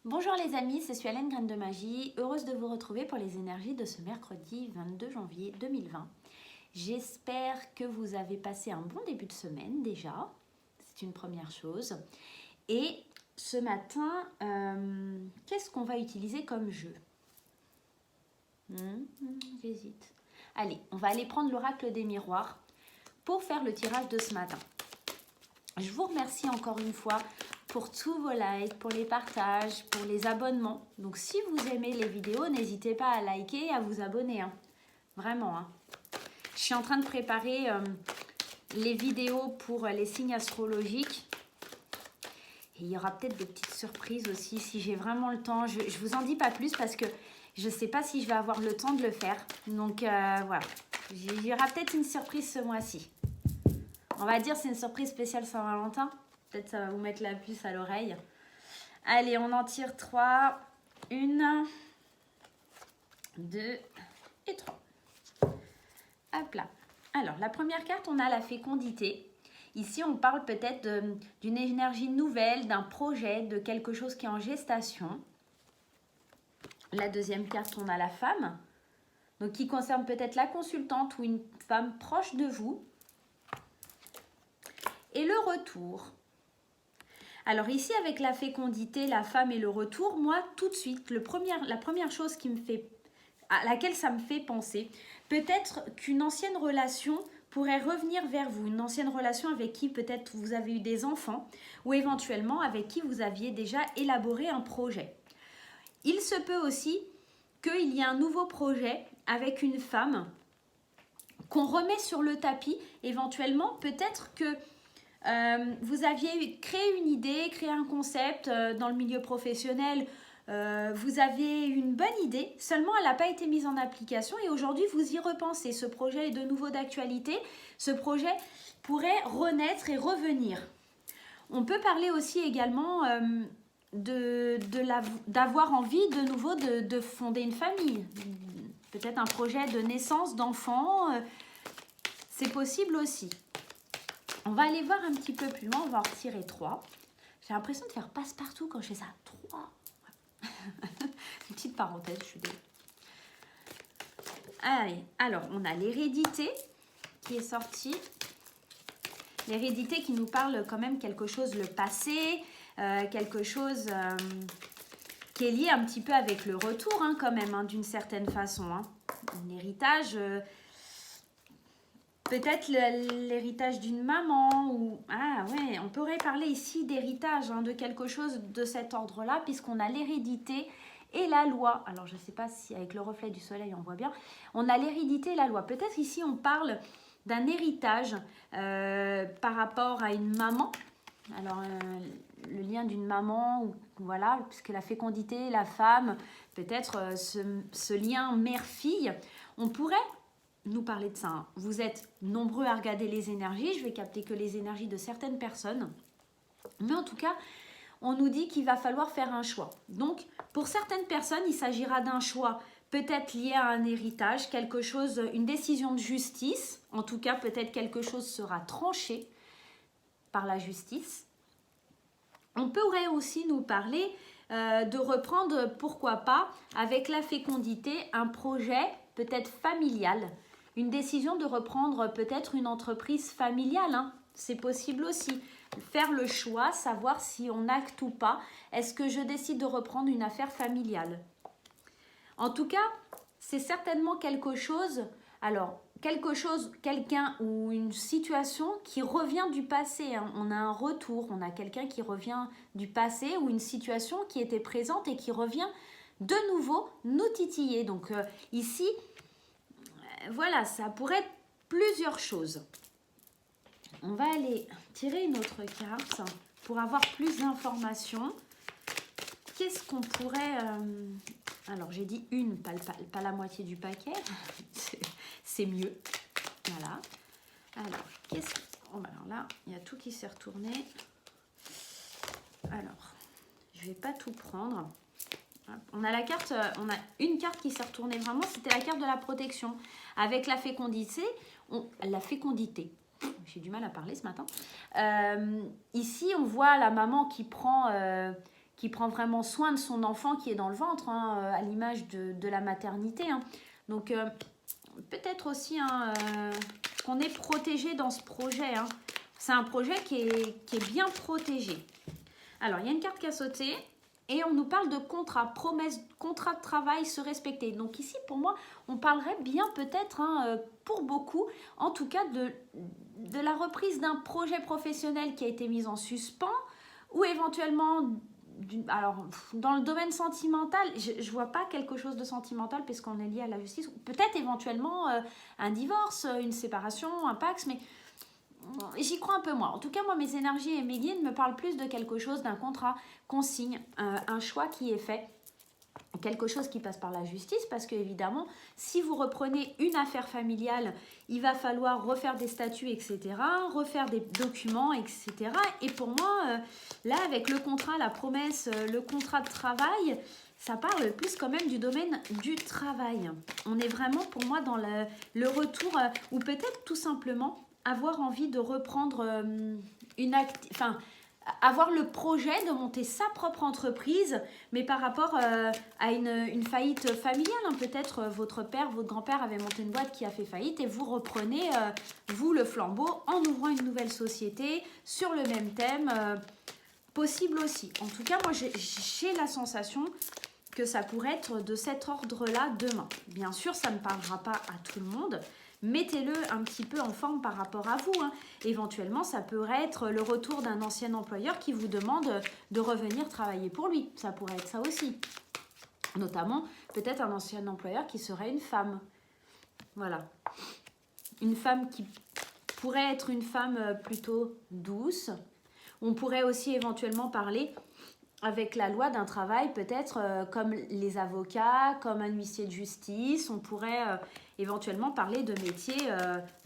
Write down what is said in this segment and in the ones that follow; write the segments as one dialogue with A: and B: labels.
A: Bonjour les amis, c'est Sualène Graine de Magie, heureuse de vous retrouver pour les énergies de ce mercredi 22 janvier 2020. J'espère que vous avez passé un bon début de semaine déjà, c'est une première chose. Et ce matin, qu'est-ce qu'on va utiliser comme jeu? J'hésite. Allez, on va aller prendre l'oracle des miroirs pour faire le tirage de ce matin. Je vous remercie encore une fois pour tous vos likes, pour les partages, pour les abonnements. Donc si vous aimez les vidéos, n'hésitez pas à liker et à vous abonner. Vraiment. Je suis en train de préparer les vidéos pour les signes astrologiques. Et il y aura peut-être des petites surprises aussi si j'ai vraiment le temps. Je ne vous en dis pas plus parce que je ne sais pas si je vais avoir le temps de le faire. Donc voilà, il y aura peut-être une surprise ce mois-ci. On va dire c'est une surprise spéciale Saint-Valentin. Peut-être ça va vous mettre la puce à l'oreille. Allez, on en tire 3. 1, 2 et 3. Hop là. Alors, la première carte, on a la fécondité. Ici, on parle peut-être d'une énergie nouvelle, d'un projet, de quelque chose qui est en gestation. La deuxième carte, on a la femme. Donc, qui concerne peut-être la consultante ou une femme proche de vous. Et le retour. Alors ici, avec la fécondité, la femme et le retour, moi, tout de suite, la première chose à laquelle ça me fait penser, peut-être qu'une ancienne relation pourrait revenir vers vous, une ancienne relation avec qui peut-être vous avez eu des enfants ou éventuellement avec qui vous aviez déjà élaboré un projet. Il se peut aussi qu'il y ait un nouveau projet avec une femme qu'on remet sur le tapis, éventuellement, peut-être que vous aviez créé une idée, créé un concept dans le milieu professionnel, vous avez une bonne idée, seulement elle n'a pas été mise en application et aujourd'hui vous y repensez. Ce projet est de nouveau d'actualité, ce projet pourrait renaître et revenir. On peut parler aussi également d'avoir envie de nouveau de fonder une famille, peut-être un projet de naissance d'enfants, c'est possible aussi. On va aller voir un petit peu plus loin, on va en retirer 3. J'ai l'impression de faire passe-partout quand je fais ça. 3. Une petite parenthèse, je suis désolée. Allez, alors on a l'hérédité qui est sortie. L'hérédité qui nous parle quand même quelque chose, le passé, quelque chose qui est lié un petit peu avec le retour quand même, d'une certaine façon. Un héritage... Peut-être l'héritage d'une maman ou... Ah ouais, on pourrait parler ici d'héritage, de quelque chose de cet ordre-là, puisqu'on a l'hérédité et la loi. Alors, je ne sais pas si avec le reflet du soleil, on voit bien. On a l'hérédité et la loi. Peut-être ici, on parle d'un héritage par rapport à une maman. Alors, le lien d'une maman, ou voilà, puisque la fécondité, la femme, peut-être ce lien mère-fille, on pourrait nous parler de ça. Vous êtes nombreux à regarder les énergies. Je vais capter que les énergies de certaines personnes. Mais en tout cas, on nous dit qu'il va falloir faire un choix. Donc, pour certaines personnes, il s'agira d'un choix peut-être lié à un héritage, quelque chose, une décision de justice. En tout cas, peut-être quelque chose sera tranché par la justice. On pourrait aussi nous parler de reprendre, pourquoi pas, avec la fécondité, un projet peut-être familial. Une décision de reprendre peut-être une entreprise familiale, c'est possible aussi. Faire le choix, savoir si on acte ou pas. Est-ce que je décide de reprendre une affaire familiale? En tout cas, c'est certainement quelque chose, quelqu'un ou une situation qui revient du passé. On a un retour, on a quelqu'un qui revient du passé ou une situation qui était présente et qui revient de nouveau nous titiller. Donc ici... Voilà, ça pourrait être plusieurs choses. On va aller tirer une autre carte pour avoir plus d'informations. Qu'est-ce qu'on pourrait... Alors, j'ai dit une, pas la moitié du paquet. C'est mieux. Voilà. Alors, alors là, il y a tout qui s'est retourné. Alors, je ne vais pas tout prendre. On a une carte qui s'est retournée vraiment, c'était la carte de la protection. Avec la fécondité, j'ai du mal à parler ce matin. Ici, on voit la maman qui prend qui prend vraiment soin de son enfant qui est dans le ventre, hein, à l'image de la maternité. Hein. Donc, peut-être aussi qu'on est protégé dans ce projet. Hein. C'est un projet qui est bien protégé. Alors, il y a une carte qui a sauté et on nous parle de contrat, promesse, contrat de travail se respecter. Donc ici, pour moi, on parlerait bien peut-être, hein, pour beaucoup, en tout cas de la reprise d'un projet professionnel qui a été mis en suspens ou éventuellement... Alors, dans le domaine sentimental, je ne vois pas quelque chose de sentimental puisqu'on est lié à la justice. Peut-être éventuellement un divorce, une séparation, un Pax, mais j'y crois un peu moins. En tout cas, moi, mes énergies et mes guides me parlent plus de quelque chose, d'un contrat qu'on signe, un choix qui est fait, quelque chose qui passe par la justice, parce que évidemment, si vous reprenez une affaire familiale, il va falloir refaire des statuts, etc., refaire des documents, etc. Et pour moi, là, avec le contrat, la promesse, le contrat de travail, ça parle plus quand même du domaine du travail. On est vraiment, pour moi, dans le retour, ou peut-être tout simplement avoir envie de reprendre avoir le projet de monter sa propre entreprise, mais par rapport à une faillite familiale. Hein. Peut-être votre père, votre grand-père avait monté une boîte qui a fait faillite et vous reprenez, vous, le flambeau en ouvrant une nouvelle société sur le même thème. Possible aussi. En tout cas, moi, j'ai la sensation que ça pourrait être de cet ordre-là demain. Bien sûr, ça ne parlera pas à tout le monde. Mettez-le un petit peu en forme par rapport à vous. Hein. Éventuellement, ça pourrait être le retour d'un ancien employeur qui vous demande de revenir travailler pour lui. Ça pourrait être ça aussi. Notamment, peut-être un ancien employeur qui serait une femme. Voilà. Une femme qui pourrait être une femme plutôt douce. On pourrait aussi éventuellement parler avec la loi d'un travail, peut-être comme les avocats, comme un huissier de justice. On pourrait éventuellement parler de métiers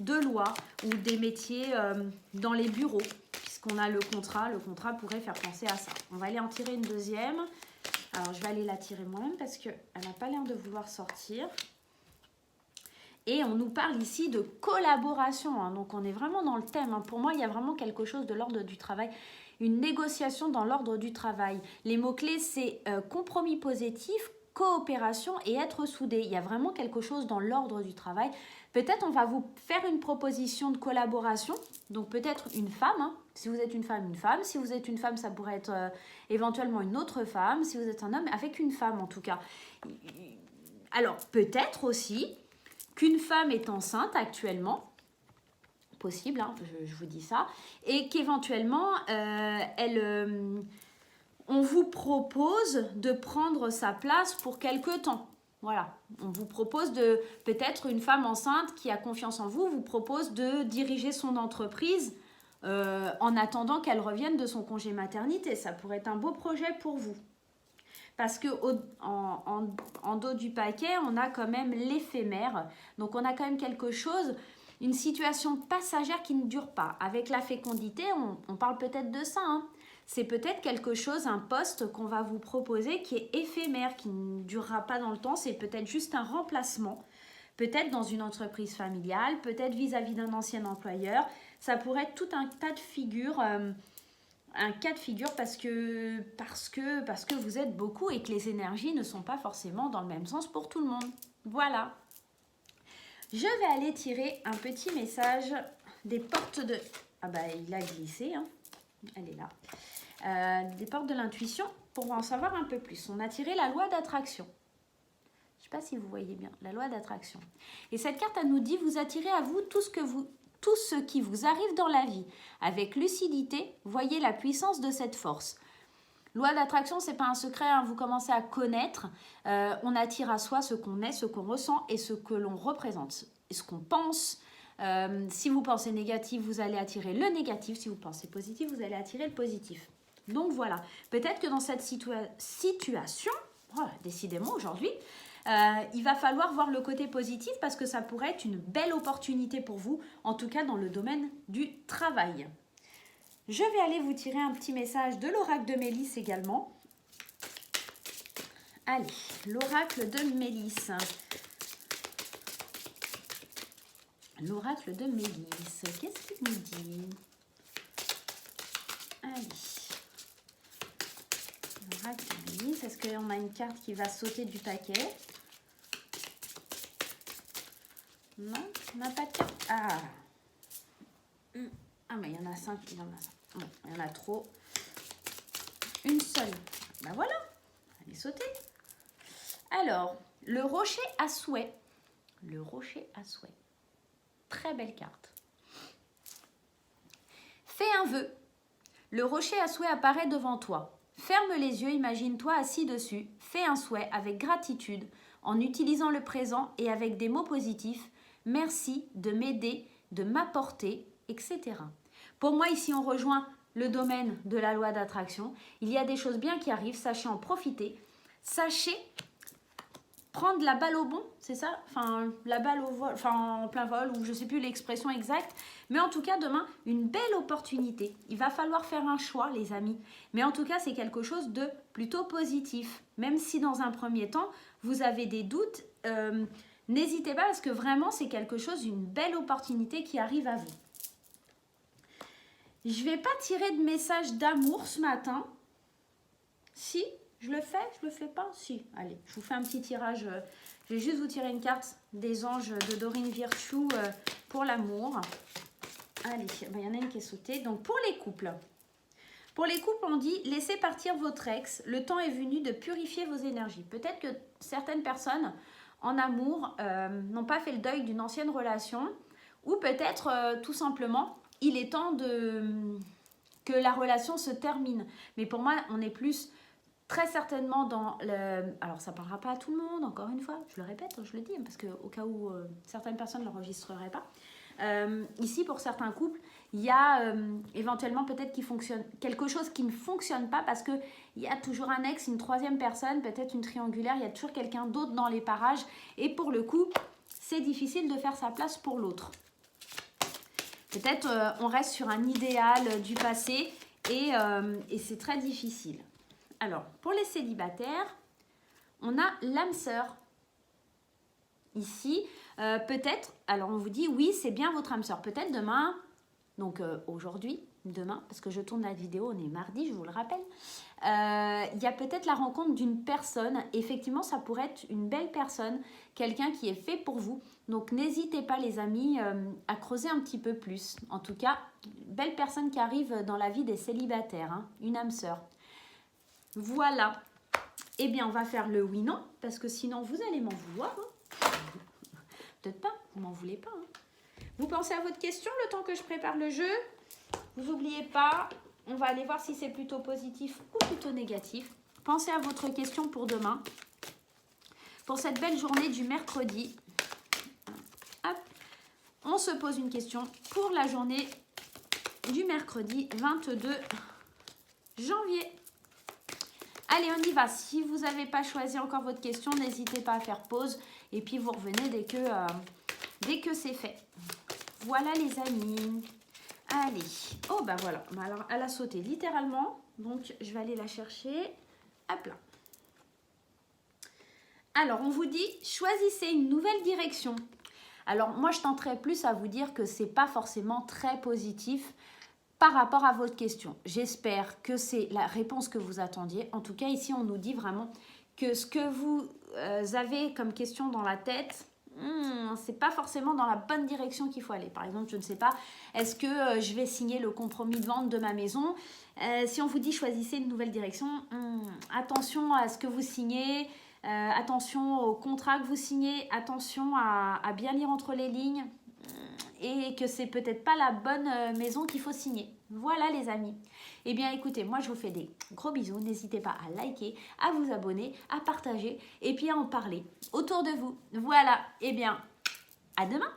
A: de loi ou des métiers dans les bureaux. Puisqu'on a le contrat pourrait faire penser à ça. On va aller en tirer une deuxième. Alors, je vais aller la tirer moi-même parce qu'elle n'a pas l'air de vouloir sortir. Et on nous parle ici de collaboration. Hein. Donc, on est vraiment dans le thème. Hein. Pour moi, il y a vraiment quelque chose de l'ordre du travail. Une négociation dans l'ordre du travail. Les mots-clés, c'est compromis positif, coopération et être soudé. Il y a vraiment quelque chose dans l'ordre du travail. Peut-être on va vous faire une proposition de collaboration. Donc peut-être une femme. Hein. Si vous êtes une femme, une femme. Si vous êtes une femme, ça pourrait être éventuellement une autre femme. Si vous êtes un homme, avec une femme en tout cas. Alors peut-être aussi qu'une femme est enceinte actuellement. Possible, hein, je vous dis ça, et qu'éventuellement, on vous propose de prendre sa place pour quelque temps. Voilà, on vous propose de, peut-être une femme enceinte qui a confiance en vous, vous propose de diriger son entreprise en attendant qu'elle revienne de son congé maternité. Ça pourrait être un beau projet pour vous. Parce que en dos du paquet, on a quand même l'éphémère. Donc, on a quand même quelque chose... Une situation passagère qui ne dure pas. Avec la fécondité, on parle peut-être de ça. Hein. C'est peut-être quelque chose, un poste qu'on va vous proposer qui est éphémère, qui ne durera pas dans le temps. C'est peut-être juste un remplacement. Peut-être dans une entreprise familiale, peut-être vis-à-vis d'un ancien employeur. Ça pourrait être tout un tas de figures. Un cas de figure parce que vous êtes beaucoup et que les énergies ne sont pas forcément dans le même sens pour tout le monde. Voilà. Je vais aller tirer un petit message des portes de... Ah bah il a glissé, hein. Elle est là. Des portes de l'intuition pour en savoir un peu plus. On a tiré la loi d'attraction. Je ne sais pas si vous voyez bien, la loi d'attraction. Et cette carte, elle nous dit, vous attirez à vous tout ce qui vous arrive dans la vie. Avec lucidité, voyez la puissance de cette force. Loi d'attraction, ce n'est pas un secret, hein, vous commencez à connaître. On attire à soi ce qu'on est, ce qu'on ressent et ce que l'on représente, et ce qu'on pense. Si vous pensez négatif, vous allez attirer le négatif. Si vous pensez positif, vous allez attirer le positif. Donc voilà, peut-être que dans cette situation, voilà, décidément aujourd'hui, il va falloir voir le côté positif parce que ça pourrait être une belle opportunité pour vous, en tout cas dans le domaine du travail. Je vais aller vous tirer un petit message de l'oracle de Mélisse également. Allez, l'oracle de Mélisse. L'oracle de Mélisse, qu'est-ce qu'il nous dit? Allez. miraculise. Est-ce qu'on a une carte qui va sauter du paquet? Non, on n'a pas de carte. Ah, mais il y en a 5. Il y en a 5. Bon, il y en a trop. Une seule. Ben voilà, elle est sautée. Alors, le rocher à souhait. Le rocher à souhait. Très belle carte. Fais un vœu. Le rocher à souhait apparaît devant toi. Ferme les yeux, imagine-toi assis dessus. Fais un souhait avec gratitude, en utilisant le présent et avec des mots positifs. Merci de m'aider, de m'apporter, etc. Pour moi, ici, on rejoint le domaine de la loi d'attraction. Il y a des choses bien qui arrivent, sachez en profiter. Sachez prendre la balle au bon, c'est ça? Enfin, la balle au vol, enfin en plein vol, ou je ne sais plus l'expression exacte. Mais en tout cas, demain, une belle opportunité. Il va falloir faire un choix, les amis. Mais en tout cas, c'est quelque chose de plutôt positif. Même si dans un premier temps, vous avez des doutes, n'hésitez pas parce que vraiment, c'est quelque chose, une belle opportunité qui arrive à vous. Je ne vais pas tirer de message d'amour ce matin. Si, je le fais pas? Si, allez, je vous fais un petit tirage. Je vais juste vous tirer une carte des anges de Dorine Virtue pour l'amour. Allez, il y en a une qui est sautée. Donc, pour les couples. Pour les couples, on dit « Laissez partir votre ex. Le temps est venu de purifier vos énergies. » Peut-être que certaines personnes en amour n'ont pas fait le deuil d'une ancienne relation. Ou peut-être tout simplement, il est temps que la relation se termine. Mais pour moi, on est plus très certainement dans le... Alors, ça ne parlera pas à tout le monde, encore une fois. Je le répète, je le dis, parce qu'au cas où certaines personnes ne l'enregistreraient pas. Ici, pour certains couples, il y a éventuellement peut-être quelque chose qui ne fonctionne pas parce qu'il y a toujours un ex, une troisième personne, peut-être une triangulaire, il y a toujours quelqu'un d'autre dans les parages. Et pour le coup, c'est difficile de faire sa place pour l'autre. Peut-être on reste sur un idéal du passé et c'est très difficile. Alors, pour les célibataires, on a l'âme sœur. Ici, peut-être, alors on vous dit, oui, c'est bien votre âme sœur. Peut-être demain, donc aujourd'hui, demain, parce que je tourne la vidéo, on est mardi, je vous le rappelle. Il y a peut-être la rencontre d'une personne. Effectivement, ça pourrait être une belle personne, quelqu'un qui est fait pour vous. Donc, n'hésitez pas, les amis, à creuser un petit peu plus. En tout cas, belle personne qui arrive dans la vie des célibataires, hein, une âme sœur. Voilà. Eh bien, on va faire le oui-non, parce que sinon, vous allez m'en vouloir. Hein. Peut-être pas, vous m'en voulez pas. Hein. Vous pensez à votre question le temps que je prépare le jeu. Vous n'oubliez pas, on va aller voir si c'est plutôt positif ou plutôt négatif. Pensez à votre question pour demain. Pour cette belle journée du mercredi. Hop. On se pose une question pour la journée du mercredi 22 janvier. Allez, on y va. Si vous n'avez pas choisi encore votre question, n'hésitez pas à faire pause. Et puis, vous revenez dès que c'est fait. Voilà, les amis. Allez. Oh, bah voilà. Alors, elle a sauté littéralement. Donc, je vais aller la chercher. Hop là. Alors, on vous dit, choisissez une nouvelle direction. Alors, moi, je tenterais plus à vous dire que ce n'est pas forcément très positif par rapport à votre question. J'espère que c'est la réponse que vous attendiez. En tout cas, ici, on nous dit vraiment que ce que vous avez comme question dans la tête, c'est pas forcément dans la bonne direction qu'il faut aller. Par exemple, je ne sais pas, est-ce que je vais signer le compromis de vente de ma maison? Si on vous dit choisissez une nouvelle direction, attention à ce que vous signez, attention au contrat que vous signez, attention à bien lire entre les lignes. Et que c'est peut-être pas la bonne maison qu'il faut signer. Voilà, les amis. Eh bien, écoutez, moi, je vous fais des gros bisous. N'hésitez pas à liker, à vous abonner, à partager et puis à en parler autour de vous. Voilà. Eh bien, à demain.